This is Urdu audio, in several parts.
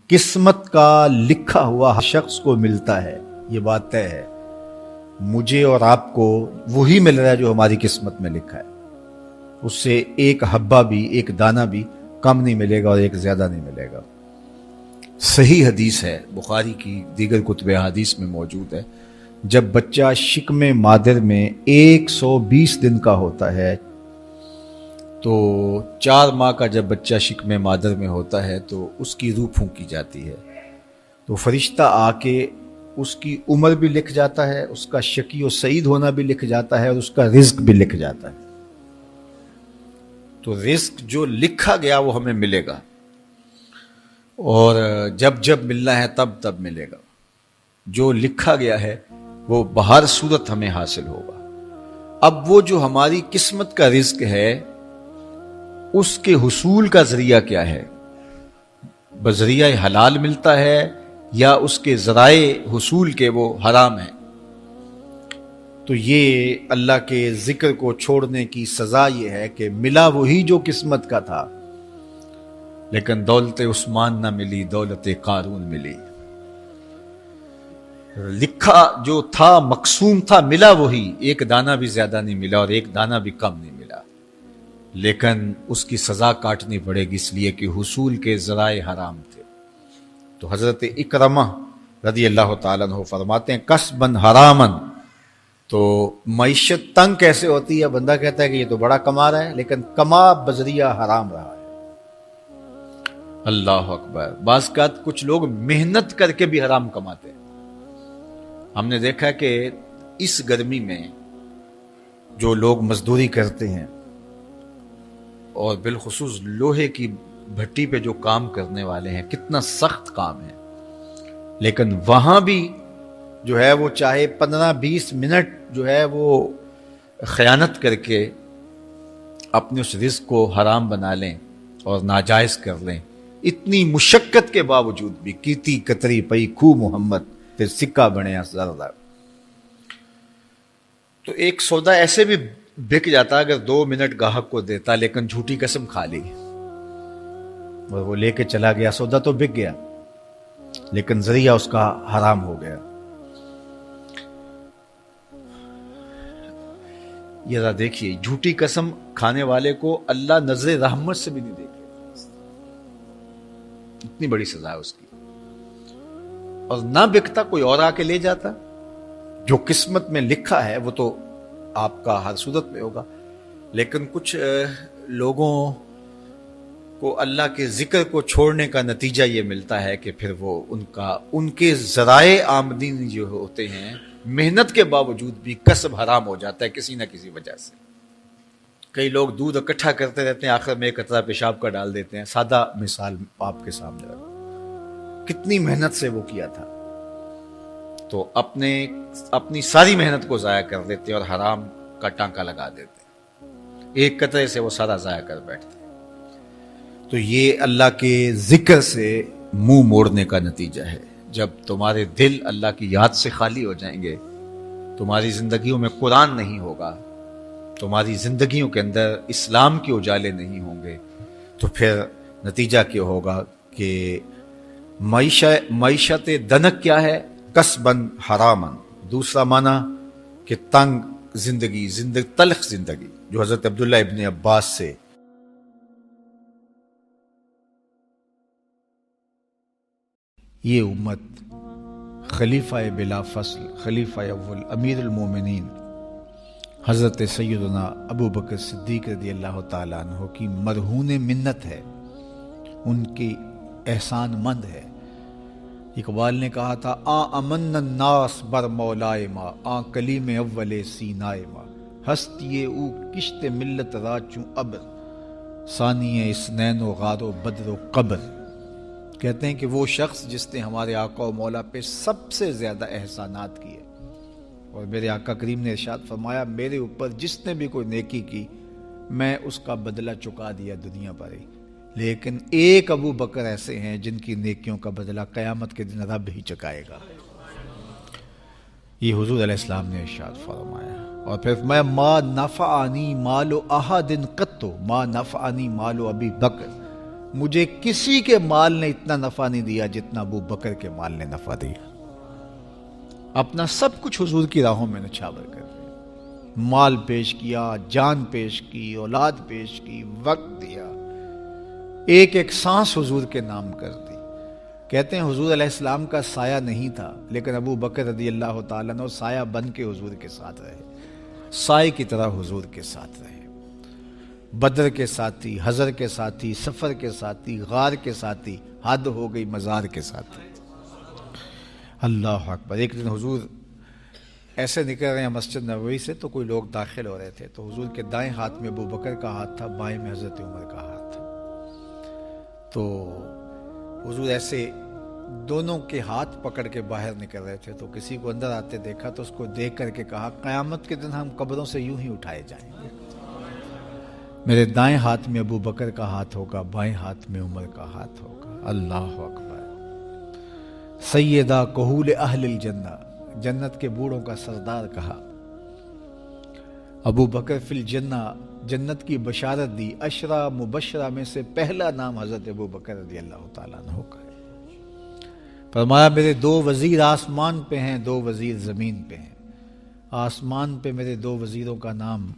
قسمت کا لکھا ہوا ہر شخص کو ملتا ہے، یہ بات طے ہے۔ مجھے اور آپ کو وہی مل رہا ہے جو ہماری قسمت میں لکھا ہے، اس سے ایک حبہ بھی، ایک دانہ بھی کم نہیں ملے گا اور ایک زیادہ نہیں ملے گا۔ صحیح حدیث ہے، بخاری کی دیگر کتب حدیث میں موجود ہے، جب بچہ شکم مادر میں 120 دن کا ہوتا ہے تو 4 ماہ کا جب بچہ شکم مادر میں ہوتا ہے تو اس کی روح پھونکی جاتی ہے، تو فرشتہ آ کے اس کی عمر بھی لکھ جاتا ہے، اس کا شقی و سعید ہونا بھی لکھ جاتا ہے اور اس کا رزق بھی لکھ جاتا ہے۔ تو رزق جو لکھا گیا وہ ہمیں ملے گا، اور جب جب ملنا ہے تب تب ملے گا۔ جو لکھا گیا ہے وہ بہر صورت ہمیں حاصل ہوگا۔ اب وہ جو ہماری قسمت کا رزق ہے اس کے حصول کا ذریعہ کیا ہے؟ بذریعہ حلال ملتا ہے یا اس کے ذرائع حصول کے وہ حرام ہیں؟ تو یہ اللہ کے ذکر کو چھوڑنے کی سزا یہ ہے کہ ملا وہی جو قسمت کا تھا، لیکن دولت عثمان نہ ملی، دولت قارون ملی۔ لکھا جو تھا، مقسوم تھا، ملا وہی، ایک دانہ بھی زیادہ نہیں ملا اور ایک دانہ بھی کم نہیں ملا، لیکن اس کی سزا کاٹنی پڑے گی اس لیے کہ حصول کے ذرائع حرام تھے۔ تو حضرت اکرمہ رضی اللہ تعالیٰ عنہ فرماتے ہیں کسبن حرامن، تو معیشت تنگ کیسے ہوتی ہے؟ بندہ کہتا ہے کہ یہ تو بڑا کما رہا ہے لیکن کما بذریعہ حرام رہا ہے۔ اللہ اکبر۔ بعض اوقات کچھ لوگ محنت کر کے بھی حرام کماتے ہیں۔ ہم نے دیکھا کہ اس گرمی میں جو لوگ مزدوری کرتے ہیں اور بالخصوص لوہے کی بھٹی پہ جو کام کرنے والے ہیں، کتنا سخت کام ہے، لیکن وہاں بھی جو ہے وہ چاہے 15-20 منٹ جو ہے وہ خیانت کر کے اپنے اس رزق کو حرام بنا لیں اور ناجائز کر لیں، اتنی مشقت کے باوجود بھی کیتی کتری پئی خو محمد پھر سکہ بنے زردہ۔ تو ایک سودا ایسے بھی بک جاتا اگر 2 منٹ گاہک کو دیتا، لیکن جھوٹی قسم کھا لی اور وہ لے کے چلا گیا، سودا تو بک گیا لیکن ذریعہ اس کا حرام ہو گیا۔ یہ ذرا دیکھیے، جھوٹی قسم کھانے والے کو اللہ نظر رحمت سے بھی نہیں دیکھے، اتنی بڑی سزا ہے اس کی، اور نہ بکتا کوئی اور آ کے لے جاتا۔ جو قسمت میں لکھا ہے وہ تو آپ کا ہر صورت میں ہوگا، لیکن کچھ لوگوں کو اللہ کے ذکر کو چھوڑنے کا نتیجہ یہ ملتا ہے کہ پھر وہ ان کے ذرائع آمدنی جو ہوتے ہیں محنت کے باوجود بھی کسب حرام ہو جاتا ہے کسی نہ کسی وجہ سے۔ کئی لوگ دودھ اکٹھا کرتے رہتے ہیں، آخر میں ایک قطرہ پیشاب کا ڈال دیتے ہیں۔ سادہ مثال آپ کے سامنے رکھوں، کتنی محنت سے وہ کیا تھا، تو اپنی ساری محنت کو ضائع کر دیتے اور حرام کا ٹانکا لگا دیتے، ایک قطرے سے وہ سارا ضائع کر بیٹھتے۔ تو یہ اللہ کے ذکر سے منہ موڑنے کا نتیجہ ہے۔ جب تمہارے دل اللہ کی یاد سے خالی ہو جائیں گے، تمہاری زندگیوں میں قرآن نہیں ہوگا، تمہاری زندگیوں کے اندر اسلام کے اجالے نہیں ہوں گے، تو پھر نتیجہ کیا ہوگا کہ معیشت دنک کیا ہے؟ کسبن حرامن۔ دوسرا معنی کہ تنگ زندگی، تلخ زندگی، جو حضرت عبداللہ ابن عباس سے یہ امت خلیفہ بلا فصل، خلیفہ اول، امیر المومنین حضرت سیدنا ابو بکر صدیق رضی اللہ تعالیٰ عنہ کی مرہون منت ہے، ان کی احسان مند ہے۔ اقبال نے کہا تھا امن الناس بر مولائے ما، کلیم اول سینائے ما، ہستی او کشت ملت راچوں ابر، ثانی اسنین و غار و بدر و قبر۔ کہتے ہیں کہ وہ شخص جس نے ہمارے آقا و مولا پہ سب سے زیادہ احسانات کیے، اور میرے آقا کریم نے ارشاد فرمایا میرے اوپر جس نے بھی کوئی نیکی کی میں اس کا بدلہ چکا دیا دنیا پر ہی، لیکن ایک ابو بکر ایسے ہیں جن کی نیکیوں کا بدلہ قیامت کے دن رب ہی چکائے گا۔ یہ حضور علیہ السلام نے ارشاد فرمایا، اور پھر فرمایا ما نفعنی مال احد قط، ما نفعنی مال ابی بکر، مجھے کسی کے مال نے اتنا نفع نہیں دیا جتنا ابو بکر کے مال نے نفع دیا. اپنا سب کچھ حضور کی راہوں میں نچھاور کر دیا، مال پیش کیا، جان پیش کی، اولاد پیش کی، وقت دیا، ایک ایک سانس حضور کے نام کر دی. کہتے ہیں حضور علیہ السلام کا سایہ نہیں تھا، لیکن ابو بکر رضی اللہ تعالیٰ عنہ سایہ بن کے حضور کے ساتھ رہے، سائے کی طرح حضور کے ساتھ رہے. بدر کے ساتھی، حضر کے ساتھی، سفر کے ساتھی، غار کے ساتھی، حد ہو گئی مزار کے ساتھی. اللہ اکبر. ایک دن حضور ایسے نکل رہے ہیں مسجد نبوی سے تو کوئی لوگ داخل ہو رہے تھے، تو حضور کے دائیں ہاتھ میں ابو بکر کا ہاتھ تھا، بائیں میں حضرت عمر کا ہاتھ تھا. تو حضور ایسے دونوں کے ہاتھ پکڑ کے باہر نکل رہے تھے، تو کسی کو اندر آتے دیکھا تو اس کو دیکھ کر کے کہا قیامت کے دن ہم قبروں سے یوں ہی اٹھائے جائیں گے، میرے دائیں ہاتھ میں ابو بکر کا ہاتھ ہوگا، بائیں ہاتھ میں عمر کا ہاتھ ہوگا. اللہ اکبر. سیدہ کہول اہل الجنہ، جنت کے بوڑھوں کا سردار کہا. ابو بکر فی الجنہ، جنت کی بشارت دی. عشرہ مبشرہ میں سے پہلا نام حضرت ابو بکر رضی اللہ تعالیٰ عنہ کا ہے. فرمایا میرے 2 وزیر آسمان پہ ہیں، 2 وزیر زمین پہ ہیں. آسمان پہ میرے 2 وزیروں کا نام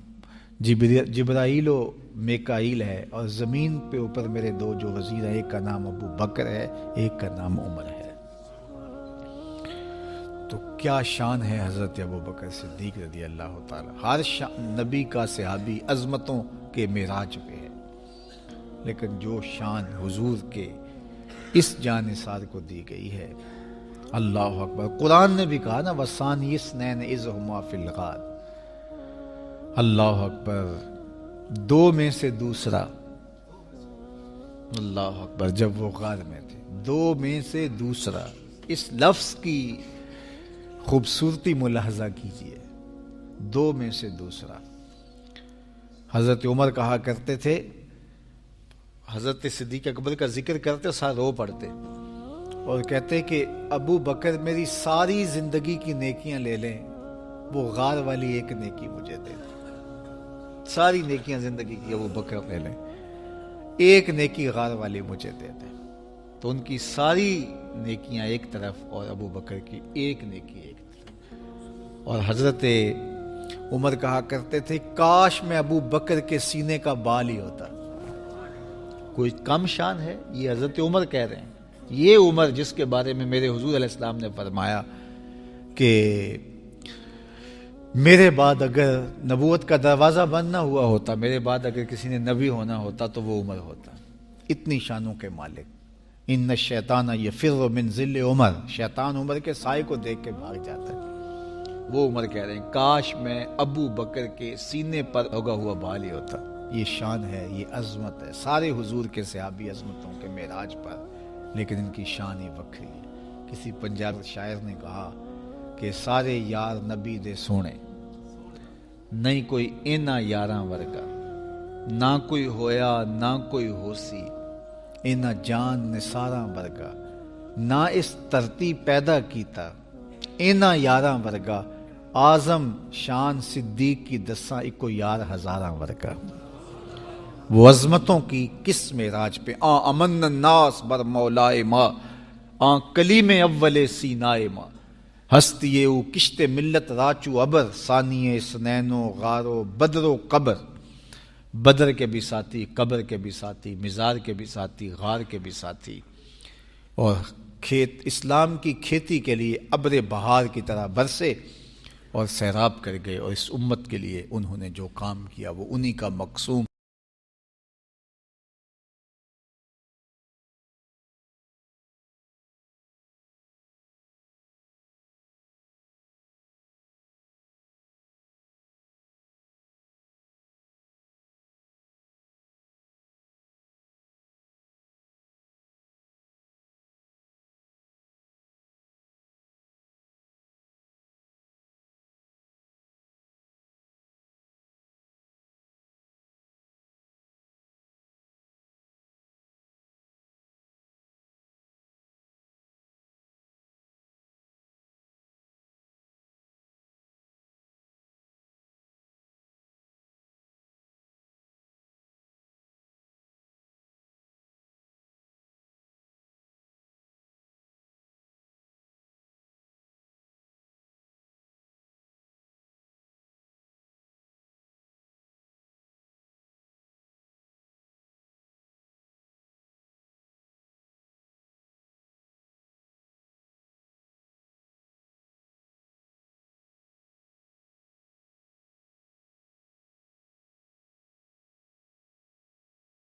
جبرائیل و میکائیل ہے، اور زمین پہ اوپر میرے 2 جو وزیر ہیں، ایک کا نام ابو بکر ہے، ایک کا نام عمر ہے. تو کیا شان ہے حضرت ابو بکر صدیق رضی اللہ تعالی. ہر نبی کا صحابی عظمتوں کے معراج پہ ہے، لیکن جو شان حضور کے اس جان نثار کو دی گئی ہے، اللہ اکبر. قرآن نے بھی کہا نا وَثَانِيَ اثْنَيْنِ إِذْ هُمَا فِي الْغَارِ. اللہ اکبر. 2 میں سے دوسرا، اللہ اکبر. جب وہ غار میں تھے، 2 میں سے دوسرا. اس لفظ کی خوبصورتی ملاحظہ کیجئے، 2 میں سے دوسرا. حضرت عمر کہا کرتے تھے، حضرت صدیق اکبر کا ذکر کرتے ساتھ رو پڑتے اور کہتے کہ ابو بکر میری ساری زندگی کی نیکیاں لے لیں، وہ غار والی ایک نیکی مجھے دے دیں. ساری نیکیاں زندگی کی ابو بکر لے لیں، ایک نیکی غار والی مجھے دے دیں. تو ان کی ساری نیکیاں ایک طرف اور ابو بکر کی ایک نیکی ایک طرف. اور حضرت عمر کہا کرتے تھے کاش میں ابو بکر کے سینے کا بال ہی ہوتا. کوئی کم شان ہے؟ یہ حضرت عمر کہہ رہے ہیں. یہ عمر جس کے بارے میں میرے حضور علیہ السلام نے فرمایا کہ میرے بعد اگر نبوت کا دروازہ بند نہ ہوا ہوتا، میرے بعد اگر کسی نے نبی ہونا ہوتا تو وہ عمر ہوتا. اتنی شانوں کے مالک. ان الشیطان یفر من ظل عمر، شیطان عمر کے سائے کو دیکھ کے بھاگ جاتا ہے. وہ عمر کہہ رہے ہیں کاش میں ابو بکر کے سینے پر لگا ہوا بال ہی ہوتا. یہ شان ہے، یہ عظمت ہے. سارے حضور کے صحابی عظمتوں کے معراج پر، لیکن ان کی شان ہی وکری ہے. کسی پنجاب شاعر نے کہا کہ سارے یار نبی دے سونے، نہیں کوئی اینا یاراں ورگا، نہ کوئی ہویا نہ کوئی ہوسی، اینا جان نثاراں ورگا، نہ اس ترتی پیدا کیتا، اینا یاراں ورگا، آزم شان صدیق کی دساں اکو یار ہزاراں ورگا. وہ عظمتوں کی کس معراج پہ امن الناس بر مولائے ما، کلیم اول سینائے ما، ہستی او کشت ملت راچو ابر، ثانی سنینو غارو بدر و قبر. بدر کے بھی ساتھی، قبر کے بھی ساتھی، مزار کے بھی ساتھی، غار کے بھی ساتھی. اور اسلام کی کھیتی کے لیے ابر بہار کی طرح برسے اور سیراب کر گئے. اور اس امت کے لیے انہوں نے جو کام کیا وہ انہی کا مقسوم